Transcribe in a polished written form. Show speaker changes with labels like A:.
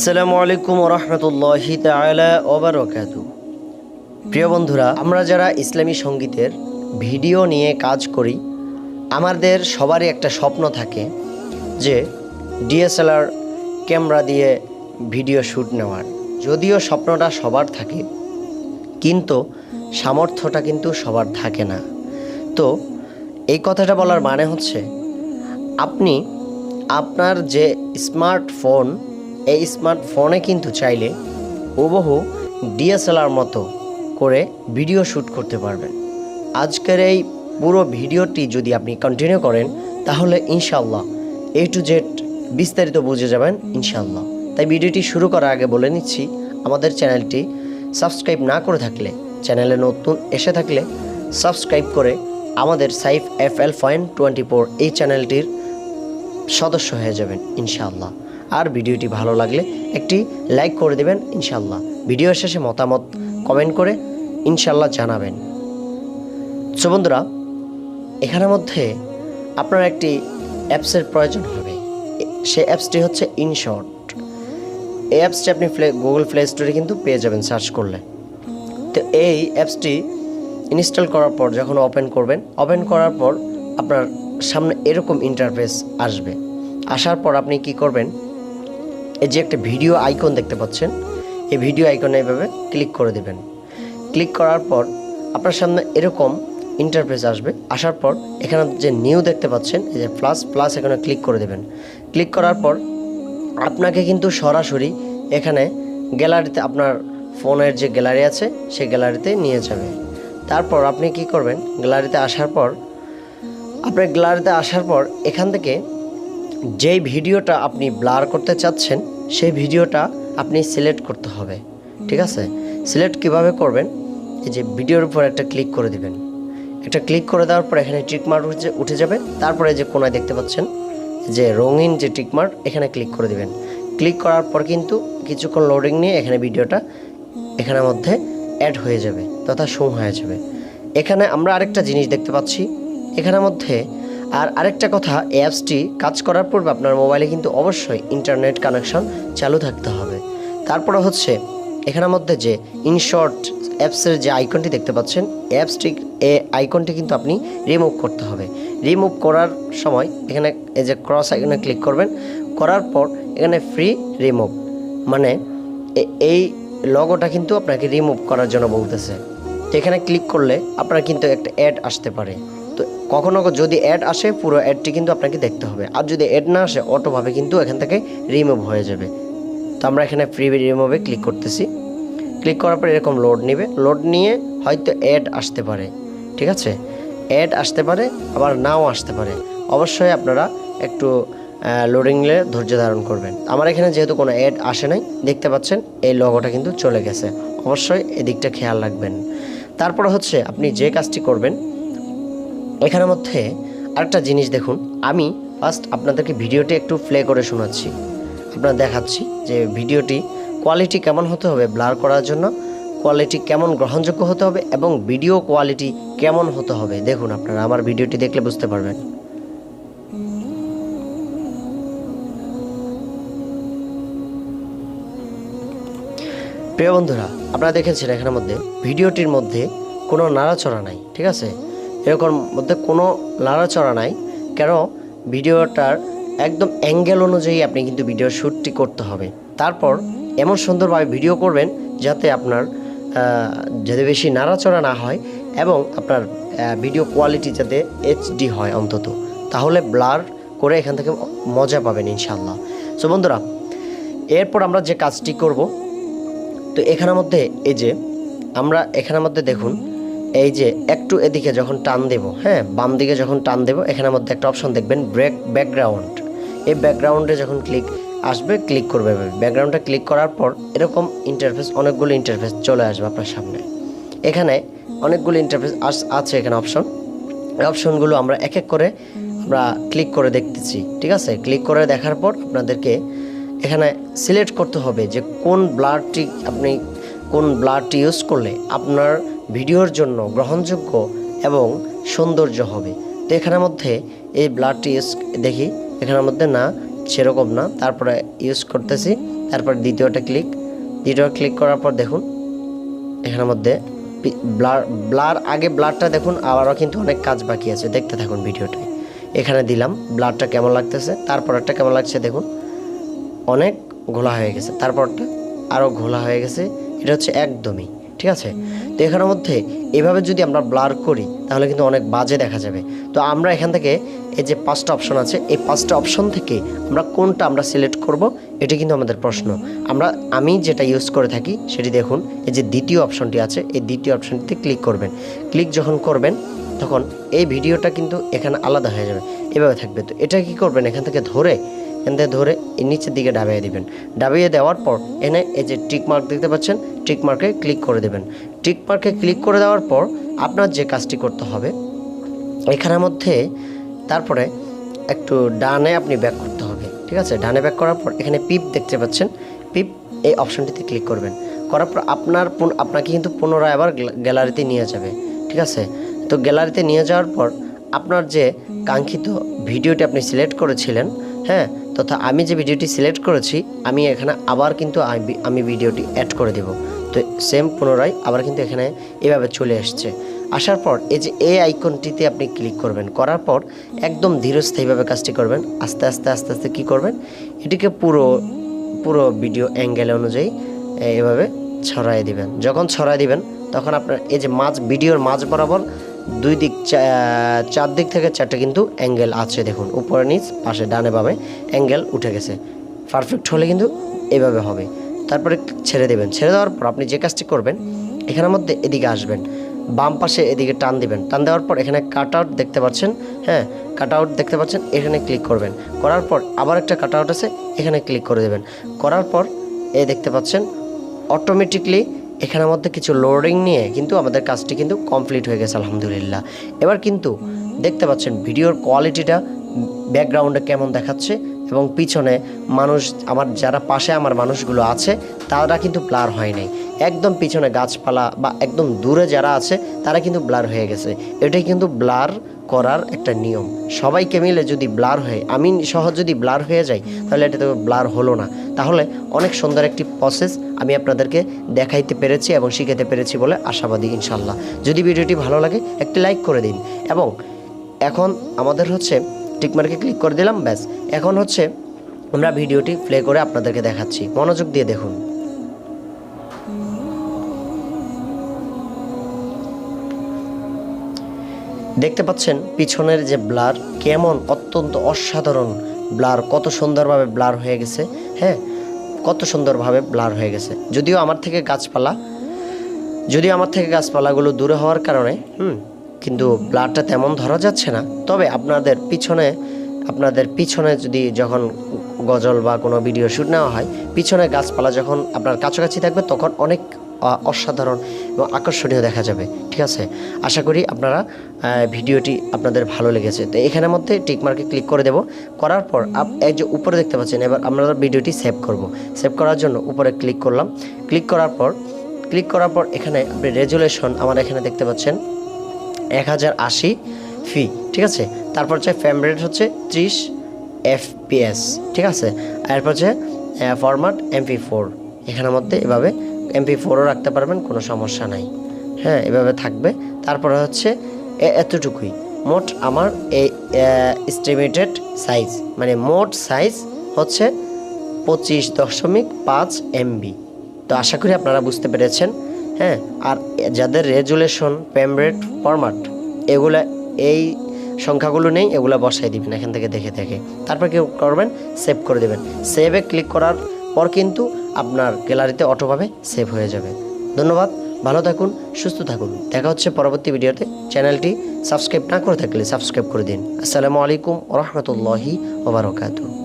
A: আসসালামু আলাইকুম ওয়া রাহমাতুল্লাহি তাআলা ওয়া বারাকাতুহু। প্রিয় বন্ধুরা, আমরা যারা ইসলামী সঙ্গীতের ভিডিও নিয়ে কাজ করি, আমাদের সবারই একটা স্বপ্ন থাকে যে ডিএসএলআর ক্যামেরা দিয়ে ভিডিও শ্যুট নেওয়ার। যদিও স্বপ্নটা সবার থাকে, কিন্তু সামর্থ্যটা কিন্তু সবার থাকে না। তো এই কথাটা বলার মানে হচ্ছে, আপনি আপনার যে স্মার্টফোন, এই স্মার্টফোনে কিন্তু চাইলে হুবহু ডিএসএলআর মতো করে ভিডিও শ্যুট করতে পারবেন। আজকের এই পুরো ভিডিওটি যদি আপনি কন্টিনিউ করেন, তাহলে ইনশাআল্লাহ A to Z বিস্তারিত বুঝে যাবেন ইনশাআল্লাহ। তাই ভিডিওটি শুরু করার আগে বলে নিচ্ছি, আমাদের চ্যানেলটি সাবস্ক্রাইব না করে থাকলে, চ্যানেলে নতুন এসে থাকলে সাবস্ক্রাইব করে আমাদের সাইফ FL.24 এই চ্যানেলটির সদস্য হয়ে যাবেন ইনশাআল্লাহ। আর ভিডিওটি ভালো লাগলে একটি লাইক করে দেবেন ইনশাআল্লাহ। ভিডিও শেষে মতামত কমেন্ট করে ইনশাআল্লাহ জানাবেন। সো বন্ধুরা, এখানের মধ্যে আপনার একটি অ্যাপসের প্রয়োজন হবে। সেই অ্যাপসটি হচ্ছে ইনশট। এই অ্যাপসটি আপনি গুগল প্লে স্টোরে কিন্তু পেয়ে যাবেন সার্চ করলে। তো এই অ্যাপসটি ইনস্টল করার পর যখন ওপেন করবেন, ওপেন করার পর আপনার সামনে এরকম ইন্টারফেস আসবে। আসার পর আপনি কি করবেন, এই যে একটা ভিডিও আইকন দেখতে পাচ্ছেন, এই ভিডিও আইকনে এইভাবে ক্লিক করে দেবেন। ক্লিক করার পর আপনার সামনে এরকম ইন্টারফেস আসবে। আসার পর এখানে যে নিউ দেখতে পাচ্ছেন, এই যে প্লাস এখানে ক্লিক করে দেবেন। ক্লিক করার পর আপনাকে কিন্তু সরাসরি এখানে গ্যালারিতে, আপনার ফোনের যে গ্যালারি আছে সেই গ্যালারিতে নিয়ে যাবে। তারপর আপনি কি করবেন, গ্যালারিতে আসার পর এখান থেকে যেই ভিডিওটা আপনি ব্লার করতে চাচ্ছেন সেই ভিডিওটা আপনি সিলেক্ট করতে হবে। ঠিক আছে? সিলেক্ট কিভাবে করবেন, এই যে ভিডিওর উপর একটা ক্লিক করে দিবেন। একটা ক্লিক করে দেওয়ার পর এখানে টিকমার্ক উঠে যাবে। তারপরে যে কোনায় দেখতে পাচ্ছেন যে রঙিন যে টিকমার্ক, এখানে ক্লিক করে দিবেন। ক্লিক করার পর কিন্তু কিছুক্ষণ লোডিং নিয়ে এখানে ভিডিওটা এখানের মধ্যে অ্যাড হয়ে যাবে তথা শো হয়ে যাবে। এখানে আমরা আরেকটা জিনিস দেখতে পাচ্ছি এখানের মধ্যে। আর আরেকটা কথা, অ্যাপসটি কাজ করার পূর্বে আপনার মোবাইলে কিন্তু অবশ্যই ইন্টারনেট কানেকশন চালু থাকতে হবে। তারপরে হচ্ছে এখানের মধ্যে যে ইনশর্ট অ্যাপসের যে আইকনটি দেখতে পাচ্ছেন, এই আইকনটি কিন্তু আপনি রিমুভ করতে হবে। রিমুভ করার সময় এখানে এই যে ক্রস আইকনে ক্লিক করবেন। করার পর এখানে ফ্রি রিমুভ, মানে এই লগোটা কিন্তু আপনাকে রিমুভ করার জন্য বলতেছে। তো এখানে ক্লিক করলে আপনার কিন্তু একটা অ্যাড আসতে পারে। তো কখনো যদি অ্যাড আসে, পুরো অ্যাডটি কিন্তু আপনাকে দেখতে হবে। আর যদি অ্যাড না আসে, অটোভাবে কিন্তু এখান থেকে রিমুভ হয়ে যাবে। তো আমরা এখানে ফ্রি রিমুভে ক্লিক করতেছি। ক্লিক করার পর এরকম লোড নেবে। লোড নিয়ে হয়তো অ্যাড আসতে পারে। ঠিক আছে? অ্যাড আসতে পারে, আবার নাও আসতে পারে। অবশ্যই আপনারা একটু লোডিং নিয়ে ধৈর্য ধারণ করবেন। আমার এখানে যেহেতু কোনো অ্যাড আসে নাই, দেখতে পাচ্ছেন এই লোগোটা কিন্তু চলে গেছে। অবশ্যই এদিকটা খেয়াল রাখবেন। তারপর হচ্ছে আপনি যে কাজটি করবেন, এখানের মধ্যে আরেকটা জিনিস দেখুন। আমি ফার্স্ট আপনাদেরকে ভিডিওটি একটু প্লে করে শোনাচ্ছি, আপনারা দেখাচ্ছি যে ভিডিওটি কোয়ালিটি কেমন হতে হবে, ব্লার করার জন্য কোয়ালিটি কেমন গ্রহণযোগ্য হতে হবে এবং ভিডিও কোয়ালিটি কেমন হতে হবে। দেখুন, আপনারা আমার ভিডিওটি দেখলে বুঝতে পারবেন। প্রিয় বন্ধুরা, আপনারা দেখেছেন এখানের মধ্যে ভিডিওটির মধ্যে কোনো নাড়াচড়া নাই। ঠিক আছে? এরকম মধ্যে কোনো নাড়াচড়া নাই। কেন? ভিডিওটার একদম অ্যাঙ্গেল অনুযায়ী আপনি কিন্তু ভিডিও শ্যুটটি করতে হবে। তারপর এমন সুন্দরভাবে ভিডিও করবেন যাতে আপনার যাতে বেশি নাড়াচড়া না হয় এবং আপনার ভিডিও কোয়ালিটি যাতে HD হয় অন্তত, তাহলে ব্লার করে এখান থেকে মজা পাবেন ইনশাআল্লাহ। সো বন্ধুরা, এরপর আমরা যে কাজটি করব, তো এখানের মধ্যে এই যে আমরা এখানের মধ্যে দেখুন, এই যে একটু এদিকে যখন টান দেব, হ্যাঁ, বাম দিকে যখন টান দেব, এখানের মধ্যে একটা অপশন দেখবেন ব্যাকগ্রাউন্ড। এই ব্যাকগ্রাউন্ডে যখন ক্লিক করবে। ব্যাকগ্রাউন্ডে ক্লিক করার পর এরকম ইন্টারফেস, অনেকগুলো ইন্টারফেস চলে আসবে আপনার সামনে। এখানে অনেকগুলো ইন্টারফেস আছে, এখানে এই অপশনগুলো আমরা এক এক করে আমরা ক্লিক করে দেখতেছি। ঠিক আছে? ক্লিক করে দেখার পর আপনাদেরকে এখানে সিলেক্ট করতে হবে যে কোন ব্লারটি ইউজ করলে আপনার ভিডিওর জন্য গ্রহণযোগ্য এবং সৌন্দর্য হবে। তো এখানের মধ্যে এই ব্লারটি দেখি, এখানের মধ্যে না, সেরকম না। তারপরে ইউজ করতেছি, তারপর দ্বিতীয়টা ক্লিক করার পর দেখুন এখানের মধ্যে ব্লার আগে ব্লারটা দেখুন, আবারও কিন্তু অনেক কাজ বাকি আছে, দেখতে থাকুন ভিডিওটা। এখানে দিলাম ব্লারটা কেমন লাগতেছে, তারপরটা কেমন লাগছে দেখুন, অনেক ঘোলা হয়ে গেছে, তারপরটা আরও ঘোলা হয়ে গেছে, এটা হচ্ছে একদমই ঠিক আছে। তো এখানের মধ্যে এভাবে যদি আমরা ব্লার করি তাহলে কিন্তু অনেক বাজে দেখা যাবে। তো আমরা এখান থেকে এই যে 5টা অপশন আছে, এই 5টা অপশন থেকে আমরা কোনটা আমরা সিলেক্ট করব, এটা কিন্তু আমাদের প্রশ্ন। আমি যেটা ইউজ করে থাকি সেটি দেখুন, এই যে দ্বিতীয় অপশনটি আছে, এই দ্বিতীয় অপশনটিতে ক্লিক করবেন। ক্লিক যখন করবেন তখন এই ভিডিওটা কিন্তু এখানে আলাদা হয়ে যাবে, এভাবে থাকবে। তো এটা কি করবেন, এখান থেকে ধরে এই নিচের দিকে ডাবিয়ে দিবেন। ডাবিয়ে দেওয়ার পর এনে এই যে টিক মার্ক দেখতে পাচ্ছেন, টিক মার্কে ক্লিক করে দেবেন। টিক মার্কে ক্লিক করে দেওয়ার পর আপনার যে কাজটি করতে হবে এখানের মধ্যে তারপরে একটু ডানে আপনি ব্যাক করতে হবে, ঠিক আছে। ডানে ব্যাক করার পর এখানে পিপ দেখতে পাচ্ছেন, পিপ এই অপশনটিতে ক্লিক করবেন। করার পর আপনাকে কিন্তু পুনরায় আবার গ্যালারিতে নিয়ে যাবে, ঠিক আছে। তো গ্যালারিতে নিয়ে যাওয়ার পর আপনার যে কাঙ্ক্ষিত ভিডিওটি আপনি সিলেক্ট করেছিলেন, হ্যাঁ, তথা আমি যে ভিডিওটি সিলেক্ট করেছি আমি এখানে আবার কিন্তু আমি ভিডিওটি অ্যাড করে দেব। তো সেম পুনরায় আবার কিন্তু এখানে এভাবে চলে আসছে। আসার পর এই যে এই আইকনটিতে আপনি ক্লিক করবেন, করার পর একদম ধীরস্থায়ীভাবে কাজটি করবেন। আস্তে আস্তে কী করবেন, এটিকে পুরো ভিডিও অ্যাঙ্গেল অনুযায়ী এভাবে ছড়াই দিবেন। যখন ছড়াই দিবেন তখন আপনার এই যে ভিডিওর মাঝ বরাবর দুই দিক 4 দিক থেকে 4টা কিন্তু অ্যাঙ্গেল আছে, দেখুন উপরে নিচ পাশে ডানে বামে অ্যাঙ্গেল উঠে গেছে। পারফেক্ট হলে কিন্তু এভাবে হবে। তারপরে ছেড়ে দেবেন। ছেড়ে দেওয়ার পর আপনি যে কাজটি করবেন, এখানের মধ্যে এদিকে আসবেন, বাম পাশে এদিকে টান দিবেন। টান দেওয়ার পর এখানে কাট আউট দেখতে পাচ্ছেন, হ্যাঁ, কাট আউট দেখতে পাচ্ছেন, এখানে ক্লিক করবেন। করার পর আবার একটা কাট আউট আছে, এখানে ক্লিক করে দেবেন। করার পর দেখতে পাচ্ছেন অটোমেটিকলি এখানের মধ্যে কিছু লোডিং নিয়ে কিন্তু আমাদের কাজটি কিন্তু কমপ্লিট হয়ে গেছে আলহামদুলিল্লাহ। এবার কিন্তু দেখতে পাচ্ছেন ভিডিওর কোয়ালিটিটা ব্যাকগ্রাউন্ডে কেমন দেখাচ্ছে এবং পিছনে যারা পাশে আমার মানুষগুলো আছে তারা কিন্তু ব্লার হয় নাই। একদম পিছনে গাছপালা বা একদম দূরে যারা আছে তারা কিন্তু ব্লার হয়ে গেছে। এটাই কিন্তু ব্লার করার একটা নিয়ম। সবাইকে মিলে যদি ব্লার হয়, আমি সহজ যদি ব্লার হয়ে যাই তাহলে এটা তো ব্লার হলো না। তাহলে অনেক সুন্দর একটি প্রসেস আমি আপনাদেরকে দেখাইতে পেরেছি এবং শিখাতে পেরেছি বলে আশাবাদী ইনশাল্লাহ। যদি ভিডিওটি ভালো লাগে একটি লাইক করে দিন। এবং এখন আমাদের হচ্ছে টিকমার্কে ক্লিক করে দিলাম, ব্যাস। এখন হচ্ছে আমরা ভিডিওটি প্লে করে আপনাদেরকে দেখাচ্ছি, মনোযোগ দিয়ে দেখুন। দেখতে পাচ্ছেন পিছনের যে ব্লার কেমন অত্যন্ত অসাধারণ ব্লার, কত সুন্দরভাবে ব্লার হয়ে গেছে, হ্যাঁ, কত সুন্দরভাবে ব্লার হয়ে গেছে। যদিও আমার থেকে গাছপালাগুলো দূরে হওয়ার কারণে কিন্তু ব্লারটা তেমন ধরা যাচ্ছে না। তবে আপনাদের পিছনে যদি যখন গজল বা কোনো ভিডিও শ্যুট নেওয়া হয়, পিছনে গাছপালা যখন আপনার কাছাকাছি থাকবে তখন অনেক অসাধারণ এবং আকর্ষণীয় দেখা যাবে, ঠিক আছে। আশা করি আপনারা ভিডিওটি আপনাদের ভালো লেগেছে। তো এখানের মধ্যে টিকমার্কে ক্লিক করে দেব। করার পর এই যে উপরে দেখতে পাচ্ছেন, এবার আমরা ভিডিওটি সেভ করব। সেভ করার জন্য উপরে ক্লিক করলাম। ক্লিক করার পর এখানে আপনি রেজুলেশন আমার এখানে দেখতে পাচ্ছেন 1080 ফি, ঠিক আছে। তারপর হচ্ছে ফ্রেম রেট হচ্ছে 30 FPS, ঠিক আছে। এরপর হচ্ছে ফরম্যাট MP4, এখানের মধ্যে এভাবে MP4ও রাখতে পারবেন, কোনো সমস্যা নাই, হ্যাঁ, এভাবে থাকবে। তারপরে হচ্ছে এতটুকুই মোট আমার এই এস্টিমেটেড সাইজ, মানে মোট সাইজ হচ্ছে 25.5 MB। তো আশা করি আপনারা বুঝতে পেরেছেন, হ্যাঁ। আর যাদের রেজুলেশন, ফ্রেম রেট, ফরম্যাট এগুলা এই সংখ্যাগুলো নেই, এগুলো বসাই দিবেন এখান থেকে দেখে। তারপর কি করবেন, সেভ করে দেবেন। সেভে ক্লিক করার পর কিন্তু আপনার গ্যালারিতে অটোভাবে সেভ হয়ে যাবে। ধন্যবাদ, ভালো থাকুন, সুস্থ থাকুন। দেখা হচ্ছে পরবর্তী ভিডিওতে। চ্যানেলটি সাবস্ক্রাইব না করে থাকলে সাবস্ক্রাইব করে দিন। আসসালামু আলাইকুম ওয়া রাহমাতুল্লাহি ওয়া বারাকাতুহু।